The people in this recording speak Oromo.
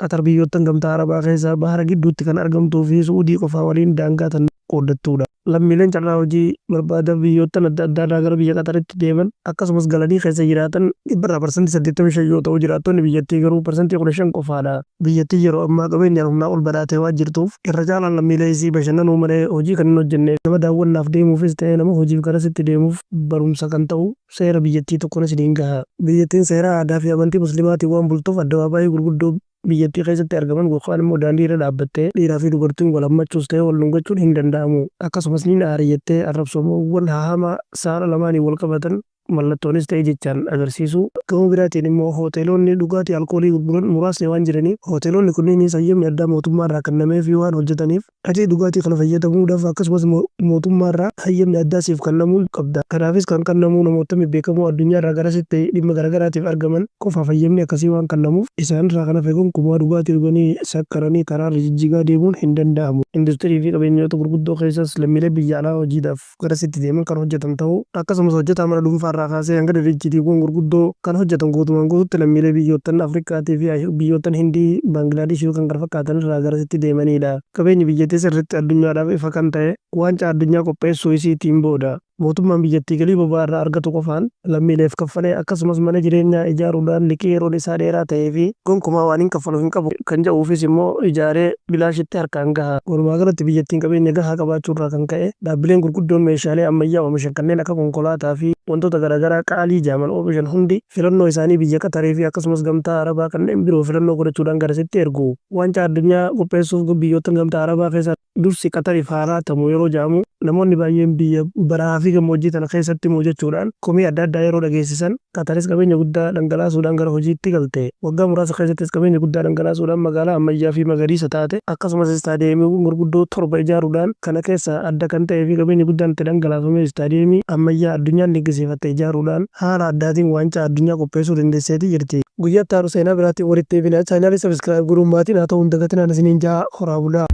Qatar biyyoottan gamtaa Arabaa keessaa bahara gidduutti kan argamtuu fi Suudii qofaa waliin daangaa tan qooddattuudha. Lammiileen carraa hojii barbaadan biyyoottan adda addaa gara biyya Qataritti deeman akkasumas galanii keessa jiraatan 85% yoo ta'u jiraattonni biyyattii garuu 15% qofaadha. Biyyattii yeroo ammaa qabeenyaan humnaa ol badhaatee waan jirtuuf irra caalaan lammiilee isii bashannanuu malee hojii kan hin hojjenne nama daawwannaaf deemuufis ta'ee nama hojiif garasitti deemuuf barumsa kan ta'u seera biyyattii tokkoon isiniin gaha. Biyyattiin seera aadaa fi amantii musliimaatiin waan bultuuf addabaabaayii gurguddoo biyyattii keessatti argaman yookaan immoo daandii irra dhaabbattee dhiiraa fi dubartiin wal hammachuus ta'ee wal dhungachuun hin danda'amu. Akkasumas ni aariyattee arrabsoomuuwwan haama saala lamaanii wal qabatan mallattoonis ta'e jechaan agarsiisu. Gama biraatiin immoo hoteelonni dhugaatii alkoolii gurguran muraasni waan jiraniif hoteelonni kunniinis hayyamni addaa mootummaa irraa kennameef waan hojjetaniif ati dhugaatii kana fayyadamuudhaaf akkasumas mootummaa irraa hayyamni addaa siif kennamuu qabda. Kanaafis kan kennamu namoota beekamoo addunyaa irraa garasitti dhimma garaagaraatiif argaman qofaaf hayyamni akkasii waan kennamuuf isaan irraa kana fe'uun kumaa dhugaatii dhuganii sakkaranii karaarra jijjigaa deemuun hin danda'amu. Industirii fi qabeenyota gurguddoo keessas lammiilee biyya alaa hojiidhaaf garasitti deeman kan hojjetan ta'uu akkasumas hojjetaa mana dhuunfaa irraa kaasee hanga dirjiitiiwwan gurguddoo kan hojjetan guutumaan guututti lammiilee biyyoottan Afrikaatii fi biyyoottan Hindii, Baangilaadesh yookaan kan fakkaatan irraa garasitti deemanidha. Qabeenyi biyyattii sirriitti addunyaadhaaf ifa kan ta'e waancaa addunyaa qopheessuu isiitiin booda mootummaan biyyattii galii boba'aa irraa argatu qofaan lammiileef kaffalee akkasumas mana jireenyaa ijaaruudhaan liqii yeroon isaa dheeraa ta'ee fi gonkumaa waan hin kaffalu hin qabu kan jedhuufis immoo ijaaree bilaashitti harkaan gaha. Walumaa galatti biyyattiin qabeenya gahaa qabaachuu irraa kan ka'e dhaabbileen gurguddoon meeshaalee ammayyaa oomishan kanneen akka konkolaataa fi wantoota garaagaraa qaalii jaaman oomishan hundi filannoo isaanii biyya Qatarii fi akkasumas gamtaa Arabaa kanneen biroo filannoo godhachuudhaan garasitti ergu. Waancaa addunyaa qopheessuuf biyyoottan gamtaa Arabaa keessaa dursi Qatariif haaraa tamu yeroo jaamu namoonni baay'een biyya baraa fi gammoojjii tana keessatti muujachuudhaan komii adda addaa yeroo dhageessisan Qataris qabeenya guddaa dhangalaasuudhaan gara hojiitti galte. Waggaa muraasa keessattis qabeenya guddaa dhangalaasuudhaan magaalaa ammayyaa fi magariisa taate akkasumas istaadiyeemiiwwan gurguddoo 7 ijaaruudhaan kana keessa adda kan ta'ee fi qabeenya guddaan itti dhangalaafame istaadiyeemii ammayyaa addunyaan dinqisiifatte ijaaruudhaan haala addaatiin waancaa addunyaa qopheessuu dandeesseetii jirti. Guyyaa itti aanu seenaa biraatiin walitti deebinaa chaanaalii sabiskiraayib godhuun maatiin haa ta'uun dagatinaan isiniin jaa horaa bulaa.